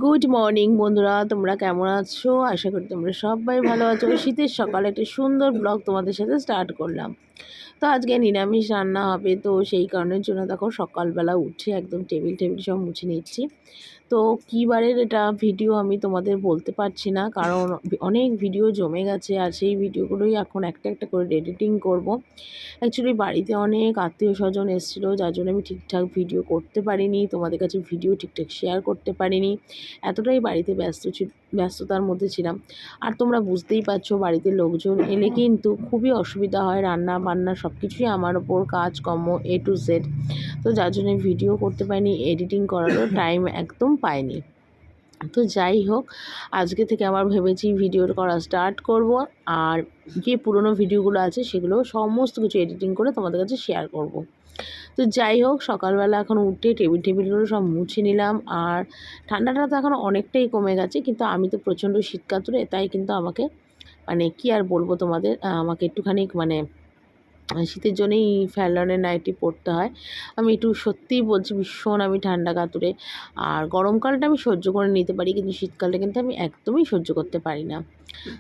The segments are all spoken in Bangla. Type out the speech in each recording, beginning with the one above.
গুড মর্নিং বন্ধুরা, তোমরা কেমন আছো? আশা করি তোমরা সবাই ভালো আছো। শীতের সকালে একটা সুন্দর ব্লগ তোমাদের সাথে স্টার্ট করলাম। তো আজকে নিরামিষ রান্না হবে, তো সেই কারণের জন্য দেখো সকালবেলা উঠে একদম টেবিল টেবিল সব মুছে নিচ্ছি। তো কী বারের এটা ভিডিও আমি তোমাদের বলতে পারছি না, কারণ অনেক ভিডিও জমে গেছে আর সেই ভিডিওগুলোই এখন একটা একটা করে এডিটিং করব। অ্যাকচুয়ালি বাড়িতে অনেক আত্মীয় স্বজন এসেছিলো, যার জন্য আমি ঠিকঠাক ভিডিও করতে পারিনি, তোমাদের কাছে ভিডিও ঠিকঠাক শেয়ার করতে পারিনি। এতটাই বাড়িতে ব্যস্ততার মধ্যে ছিলাম। আর তোমরা বুঝতেই পারছো, বাড়িতে লোকজন এলে কিন্তু খুবই অসুবিধা হয়, রান্না বান্না সব কিছুই আমার ওপর, কাজকর্ম A to Z। তো যার জন্য ভিডিও করতে পারিনি, এডিটিং করারও টাইম একদম পাইনি। তো যাই হোক, আজকে থেকে আবার ভেবেছি ভিডিও করা স্টার্ট করব, আর যে পুরনো ভিডিওগুলো আছে সেগুলো সমস্ত কিছু এডিটিং করে তোমাদের কাছে শেয়ার করব। তো যাই হোক, সকালবেলা এখন উঠে টেবিলগুলো সব মুছে নিলাম। আর ঠান্ডাটা তো এখন অনেকটাই কমে গেছে, কিন্তু আমি তো প্রচণ্ড শীত কাতুরে, তাই কিন্তু আমাকে কি আর বলবো তোমাদের, আমাকে একটুখানি শীতের জন্যই ফ্যালনের নাইটি পরতে হয়। আমি একটু সত্যিই বলছি, ভীষণ আমি ঠান্ডা কাতুরে। আর গরমকালটা আমি সহ্য করে নিতে পারি, কিন্তু শীতকালটা কিন্তু আমি একদমই সহ্য করতে পারি না।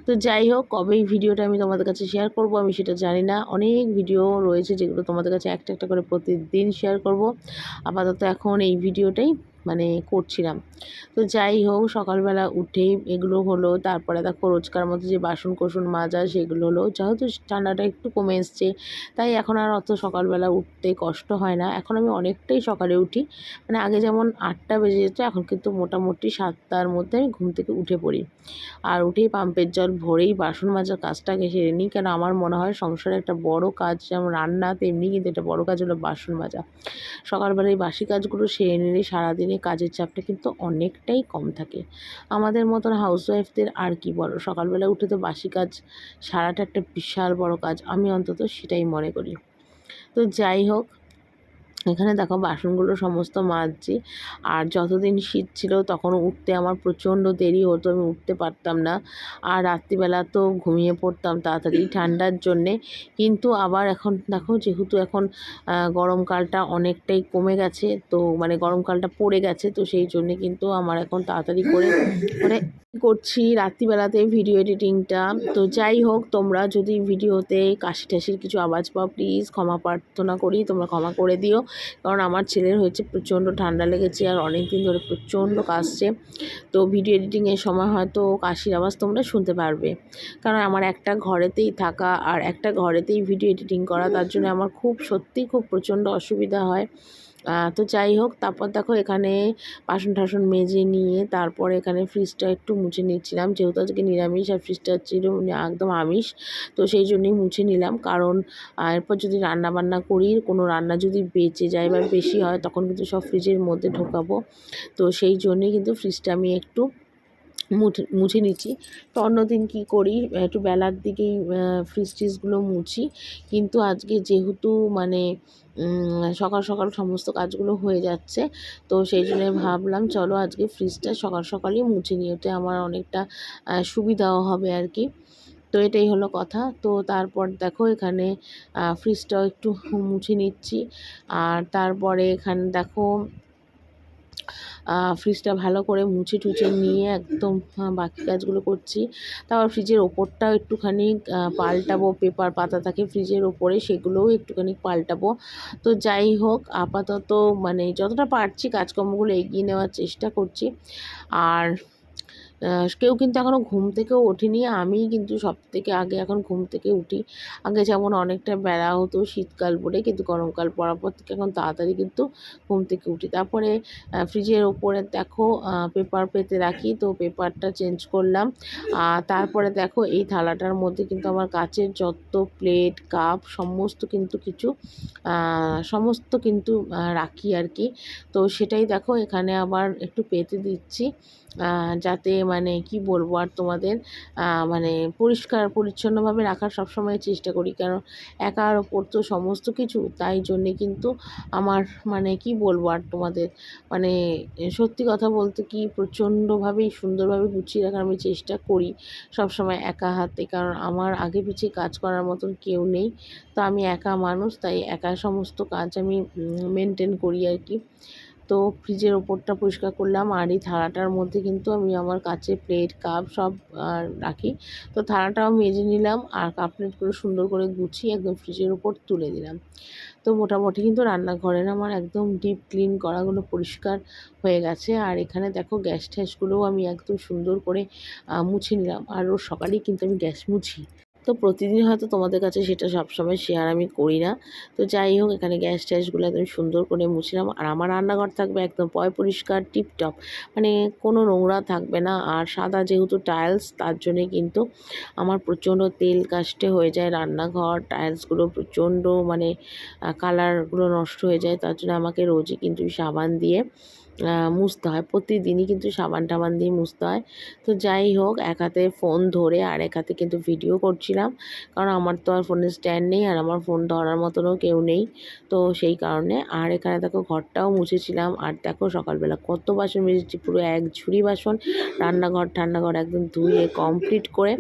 তো যাই হোক, কবে এই ভিডিওটা আমি তোমাদের কাছে শেয়ার করব আমি সেটা জানি না। অনেক ভিডিও রয়েছে যেগুলো তোমাদের কাছে একটা একটা করে প্রতিদিন শেয়ার করব। আপাতত এখন এই ভিডিওটাই করছিলাম। তো যাই হোক, সকালবেলা উঠেই এগুলো হলো, তারপরে দেখো রোজকার মতো যে বাসন কোসন মাজা সেগুলো হলো। যেহেতু ঠান্ডাটা একটু কমে এসছে, তাই এখন আর অত সকালবেলা উঠতে কষ্ট হয় না। এখন আমি অনেকটাই সকালে উঠি, আগে যেমন 8টা বেজে যেত, এখন কিন্তু মোটামুটি 7টার মধ্যে আমি ঘুম থেকে উঠে পড়ি। আর উঠেই পাম্পের জল ভরেই বাসন মাজার কাজটাকে সেরে নিই, কেন আমার মনে হয় সংসারে একটা বড় কাজ যেমন রান্না, তেমনি কিন্তু একটা বড় কাজ হলো বাসন মাজা। সকালবেলা এই বাসি কাজগুলো সেরে নিলে সারাদিনে কাজের চাপটা কিন্তু অনেকটাই কম থাকে। আমাদের মতন হাউসওয়াইফদের আর কি বলো, সকালবেলা উঠে তো বাসি কাজ সারাটা একটা বিশাল বড় কাজ, আমি অন্তত সেটাই মনে করি। তো যাই হোক, এখানে দেখো বাসনগুলো সমস্ত মাজছি। আর যতদিন শীত ছিল তখন উঠতে আমার প্রচণ্ড দেরি হতো, আমি উঠতে পারতাম না। আর রাত্রিবেলা তো ঘুমিয়ে পড়তাম তাড়াতাড়ি ঠান্ডার জন্যে। কিন্তু আবার এখন দেখো, যেহেতু এখন গরমকালটা অনেকটাই কমে গেছে, তো গরমকালটা পড়ে গেছে, তো সেই জন্যে কিন্তু আমার এখন তাড়াতাড়ি করে করছি রাত্রিবেলাতে ভিডিও এডিটিংটা। তো যাই হোক, তোমরা যদি ভিডিওতে কাশি টাশির কিছু আওয়াজ পাও প্লিজ ক্ষমা প্রার্থনা করি, তোমরা ক্ষমা করে দিও। কারণ আমার ছেলের হয়েছে প্রচণ্ড ঠান্ডা লেগেছে আর অনেক দিন ধরে প্রচণ্ড কাশছে। তো ভিডিও এডিটিংয়ের সময় হয়তো কাশির আওয়াজ তোমরা শুনতে পারবে, কারণ আমার একটা ঘরেতেই থাকা আর একটা ঘরেতেই ভিডিও এডিটিং করা, তার জন্য আমার খুব প্রচণ্ড অসুবিধা হয়। তো যাই হোক, তারপর দেখো এখানে বাসন টাসন মেজে নিয়ে তারপরে এখানে ফ্রিজটা একটু মুছে নিচ্ছিলাম, যেহেতু আজকে নিরামিষ আর ফ্রিজটা ছিল একদম আমিষ। তো সেই জন্যই মুছে নিলাম, কারণ এরপর যদি রান্না বান্না করি, কোনো রান্না যদি বেঁচে যায় বা বেশি হয়, তখন কিন্তু সব ফ্রিজের মধ্যে ঢোকাবো। তো সেই জন্যই কিন্তু ফ্রিজটা আমি একটু মুছে নিচ্ছি। তো অন্যদিন কী করি, একটু বেলার দিকেই ফ্রিজ ট্রিজগুলো মুছি, কিন্তু আজকে যেহেতু সকাল সকাল সমস্ত কাজগুলো হয়ে যাচ্ছে, তো সেই জন্য ভাবলাম চলো আজকে ফ্রিজটা সকাল সকালই মুছে নিই, ওতে আমার অনেকটা সুবিধাও হবে আর কি। তো এটাই হলো কথা। তো তারপর দেখো এখানে ফ্রিজটাও একটু মুছে নিচ্ছি। আর তারপরে এখানে দেখো ফ্রিজটা ভালো করে মুছে টুছে নিয়ে একদম বাকি কাজগুলো করছি। তারপর ফ্রিজের ওপরটাও একটুখানি পাল্টাবো, পেপার পাতা থাকে ফ্রিজের ওপরে, সেগুলোও একটুখানি পাল্টাবো। তো যাই হোক, আপাতত যতটা পারছি কাজকর্মগুলো এগিয়ে নেওয়ার চেষ্টা করছি। আর কেউ কিন্তু এখনও ঘুম থেকেও ওঠেনি, আমিই কিন্তু সবথেকে আগে এখন ঘুম থেকে উঠি। আগে যেমন অনেকটা বেলা হতো শীতকাল বলে, কিন্তু গরমকাল পড়ার পর থেকে এখন তাড়াতাড়ি কিন্তু ঘুম থেকে উঠি। তারপরে ফ্রিজের ওপরে দেখো পেপার পেতে রাখি, তো পেপারটা চেঞ্জ করলাম। তারপরে দেখো এই থালাটার মধ্যে কিন্তু আমার কাচের যত প্লেট কাপ সমস্ত কিন্তু রাখি আর কি। তো সেটাই দেখো এখানে আবার একটু পেতে দিচ্ছি, যাতে কি বলবো আর তোমাদের, পরিষ্কার পরিচ্ছন্নভাবে রাখার সবসময় চেষ্টা করি, কারণ একার ওপর তো সমস্ত কিছু, তাই জন্যে কিন্তু আমার কি বলবো আর তোমাদের, সত্যি কথা বলতে কি প্রচণ্ডভাবেই সুন্দরভাবে গুছিয়ে রাখার আমি চেষ্টা করি সবসময় একা হাতে, কারণ আমার আগে পিছিয়ে কাজ করার মতন কেউ নেই। তো আমি একা মানুষ, তাই একা সমস্ত কাজ আমি মেনটেন করি আর কি। তো ফ্রিজের ওপরটা পরিষ্কার করলাম, আর এই থালাটার মধ্যে কিন্তু আমি আমার কাচের প্লেট কাপ সব রাখি। তো থালাটাও মেজে নিলাম আর কাপ প্লেটগুলো সুন্দর করে গুছিয়ে একদম ফ্রিজের ওপর তুলে দিলাম। তো মোটামুটি কিন্তু রান্নাঘরের আমার একদম ডিপ ক্লিন করাগুলো পরিষ্কার হয়ে গেছে। আর এখানে দেখো গ্যাস ট্যাসগুলোও আমি একদম সুন্দর করে মুছে নিলাম। আর রোজ সকালেই কিন্তু আমি গ্যাস মুছি। তো প্রতিদিন হয়তো তোমাদের কাছে সেটা সবসময় শেয়ার আমি করি না। তো যাই হোক, এখানে গ্যাস ট্যাসগুলো একদম সুন্দর করে মুছলাম। আর আমার রান্নাঘর থাকবে একদম পরিষ্কার টিপটপ, মানে কোনো নোংরা থাকবে না। আর সাদা যেহেতু টাইলস, তার জন্যে কিন্তু আমার প্রচণ্ড তেল কাস্টে হয়ে যায় রান্নাঘর। টাইলসগুলো প্রচণ্ড মানে কালারগুলো নষ্ট হয়ে যায়। তার জন্য আমাকে রোজই কিন্তু সাবান দিয়ে মুছতে হয়। প্রতিদিনই কিন্তু সাবান টাবান দিয়ে মুছতে হয়। তো যাই হোক, এক হাতে ফোন ধরে আর এক হাতে কিন্তু ভিডিও করছিলাম, কারণ আমার তো আর ফোনের স্ট্যান্ড নেই আর আমার ফোন ধরার মতনও কেউ নেই। তো সেই কারণে আর এখানে দেখো ঘরটাও মুছেছিলাম। আর দেখো সকালবেলা কত বাসন মেজেছি, পুরো এক ঝুড়ি বাসন। ঠান্নাঘর একদম ধুয়ে কমপ্লিট করে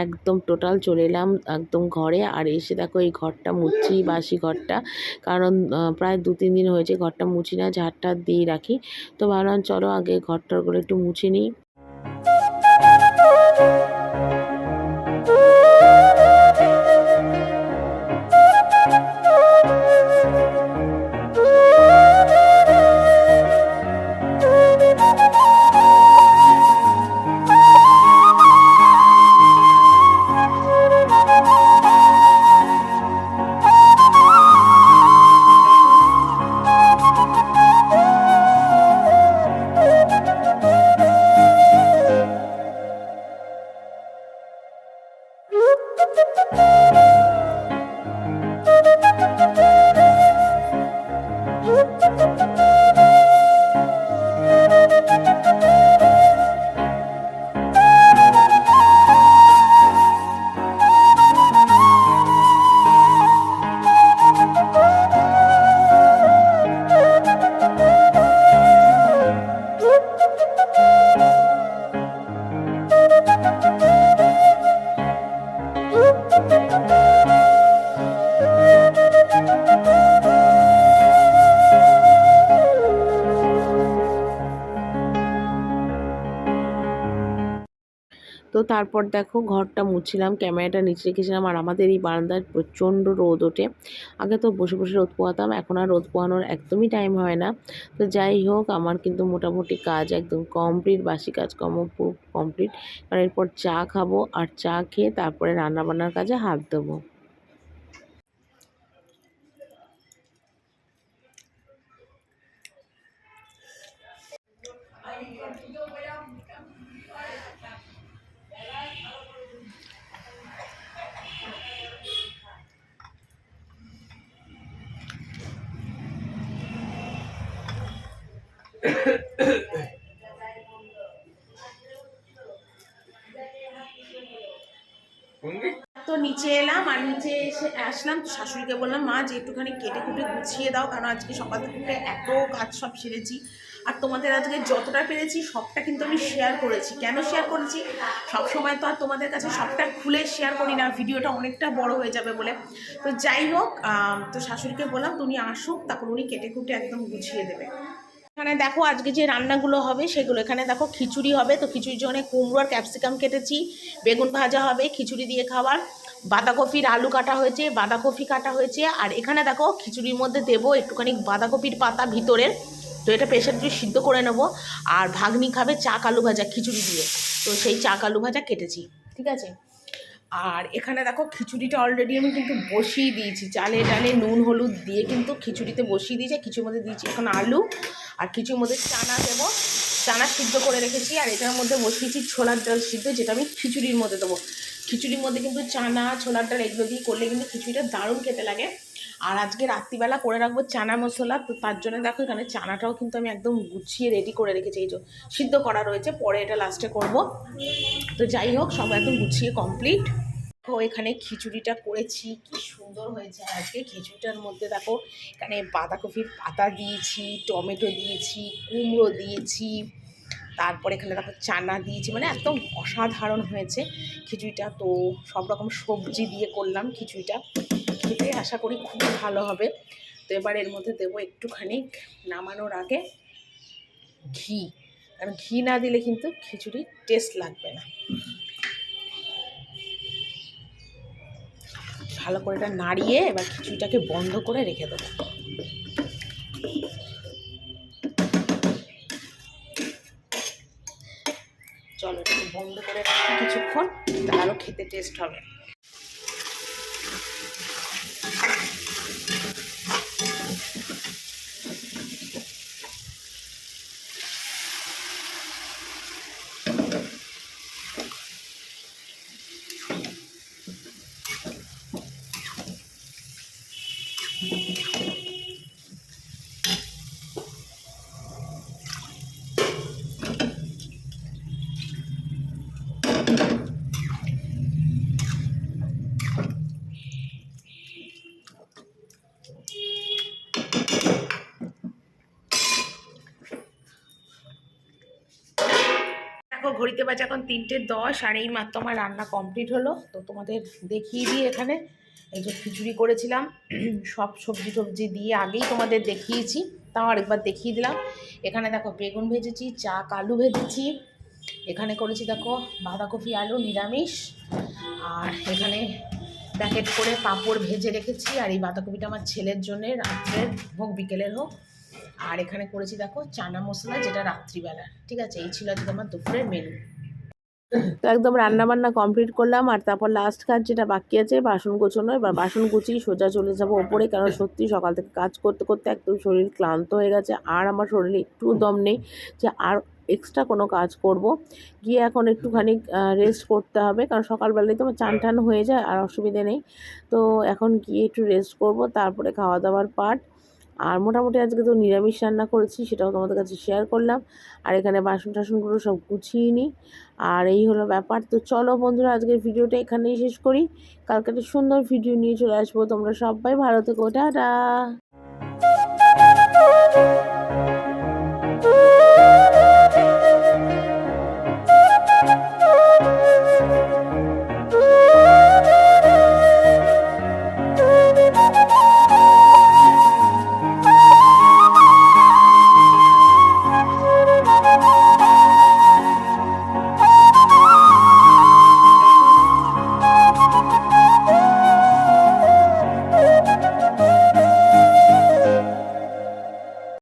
একদম টোটাল চলে এলাম একদম ঘরে। আর এসে দেখো এই ঘরটা মুছছি, বাসি ঘরটা, কারণ প্রায় 2-3 দিন হয়েছে ঘরটা মুছি না, ঝাড়টা দিয়ে রাখি। তো ভাবলাম চলো আগে ঘরটারগুলো একটু মুছে নিই। তো তারপর দেখো ঘরটা মুছছিলাম, ক্যামেরাটা নিচে রেখেছিলাম। আর আমাদের এই বারান্দায় প্রচণ্ড রোদ ওঠে। আগে তো বসে বসে রোদ পোহাতাম, এখন আর রোদ পোহানোর একদমই টাইম হয় না। তো যাই হোক, আমার কিন্তু মোটামুটি কাজ একদম কমপ্লিট, বাসি কাজকর্ম পুরো কমপ্লিট। আর এরপর চা খাবো, আর চা খেয়ে তারপরে রান্নাবান্নার কাজে হাত দেবো। তো নিচে এলাম, আর নিচে এসে আসলাম তো শাশুড়িকে বললাম, মা যে একটুখানি কেটে কুটে গুছিয়ে দাও, কারণ আজকে সকাল থেকে এত কাজ সব সেরেছি। আর তোমাদের আজকে যতটা পেরেছি সবটা কিন্তু আমি শেয়ার করেছি। কেন শেয়ার করেছি, সব সময় তো আর তোমাদের কাছে সবটা খুলে শেয়ার করি না, ভিডিওটা অনেকটা বড় হয়ে যাবে বলে। তো যাই হোক, তো শাশুড়িকে বললাম তুমি আসুক, তারপর উনি কেটে কুটে একদম গুছিয়ে দেবে। এখানে দেখো আজকে যে রান্নাগুলো হবে সেগুলো, এখানে দেখো খিচুড়ি হবে। তো খিচুড়ির জন্য কুমড়ো আর ক্যাপসিকাম কেটেছি, বেগুন ভাজা হবে খিচুড়ি দিয়ে খাবার, বাঁধাকপির আলু কাটা হয়েছে, বাঁধাকপি কাটা হয়েছে। আর এখানে দেখো খিচুড়ির মধ্যে দেবো একটুখানি বাঁধাকপির পাতা ভিতরের, তো এটা প্রেশার দিয়ে সিদ্ধ করে নেবো। আর ভাগ্নি খাবে চাক আলু ভাজা খিচুড়ি দিয়ে, তো সেই চাক আলু ভাজা কেটেছি, ঠিক আছে। আর এখানে দেখো খিচুড়িটা অলরেডি আমি কিন্তু বসিয়ে দিয়েছি, চালে ডালে নুন হলুদ দিয়ে কিন্তু খিচুড়িতে বসিয়ে দিয়েছি। কিছুর মধ্যে দিয়েছি এখন আলু, আর কিছুর মধ্যে চানা দেবো, চানা সিদ্ধ করে রেখেছি। আর এটার মধ্যে বসিয়েছি ছোলার ডাল সিদ্ধ, যেটা আমি খিচুড়ির মধ্যে দেবো। খিচুড়ির মধ্যে কিন্তু চানা ছোলার ডাল এগুলো দিয়ে করলে কিন্তু খিচুড়িটা দারুণ খেতে লাগে। আর আজকে রাত্রিবেলা করে রাখবো চানা মশলা, তো তার জন্য দেখো এখানে চানাটাও কিন্তু আমি একদম গুছিয়ে রেডি করে রেখেছি। এই যে সিদ্ধ করা রয়েছে, পরে এটা লাস্টে করব। তো যাই হোক, সব একদম গুছিয়ে কমপ্লিট। ও এখানে খিচুড়িটা করেছি, কি সুন্দর হয়েছে আজকে। খিচুড়িটার মধ্যে দেখো এখানে বাঁধাকপির পাতা দিয়েছি, টমেটো দিয়েছি, কুমড়ো দিয়েছি, তারপরে এখানে দেখো চানা দিয়েছি, মানে একদম অসাধারণ হয়েছে খিচুড়িটা। তো সব রকম সবজি দিয়ে করলাম খিচুড়িটা, খেতে আশা করি খুব ভালো হবে। তো এবার এর মধ্যে দেবো একটুখানি নামানোর আগে ঘি, কারণ ঘি না দিলে কিন্তু খিচুড়ির টেস্ট লাগবে না। ভালো করে এটা নাড়িয়ে এবার খিচুড়িটাকে বন্ধ করে রেখে দেবো। চলো এটাকে বন্ধ করে রাখি কিছুক্ষণ, আরও খেতে টেস্ট হবে। দেখো ঘড়িতে বাজে এখন 3:10 আর এই মাত্র আমার রান্না কমপ্লিট হলো। তো তোমাদের দেখিয়ে দিই, এখানে এই যে খিচুড়ি করেছিলাম সব সবজি টবজি দিয়ে আগেই তোমাদের দেখিয়েছি, তাও আরেকবার দেখিয়ে দিলাম। এখানে দেখো বেগুন ভেজেছি, চাক আলু ভেজেছি, এখানে করেছি দেখো বাঁধাকপি আলু নিরামিষ, আর এখানে প্যাকেট করে পাঁপড় ভেজে রেখেছি। আর এই বাঁধাকপিটা আমার ছেলের জন্যে, রাত্রের হোক বিকেলের হোক। আর এখানে করেছি দেখো চানা মশলা, যেটা রাত্রিবেলা। ঠিক আছে, এই ছিল আজকে আমার দুপুরের মেনু। তো একদম রান্নাবান্না কমপ্লিট করলাম, আর তারপর লাস্ট কাজ যেটা বাকি আছে বাসন গোছানো। এবার বাসন গুছিয়ে সোজা চলে যাবো ওপরে, কারণ সত্যি সকাল থেকে কাজ করতে করতে একদম শরীর ক্লান্ত হয়ে গেছে, আর আমার শরীরে একটু দম নেই যে আর এক্সট্রা কোনো কাজ করব। গিয়ে এখন একটুখানি রেস্ট করতে হবে, কারণ সকালবেলায় তো আমার চান টান হয়ে যায়, আর অসুবিধে নেই। তো এখন গিয়ে একটু রেস্ট করব, তারপরে খাওয়া দাওয়ার পার্ট। আর মোটামুটি আজকে তো নিরামিষ রান্না করেছি, সেটাও তোমাদের কাছে শেয়ার করলাম। আর এখানে বাসন টাসনগুলো সব গুছিয়ে নিই, আর এই হলো ব্যাপার। তো চলো বন্ধুরা, আজকের ভিডিওটা এখানেই শেষ করি। কালকে একটা সুন্দর ভিডিও নিয়ে চলে আসবো। তোমরা সবাই ভালো থেকো, টাটা।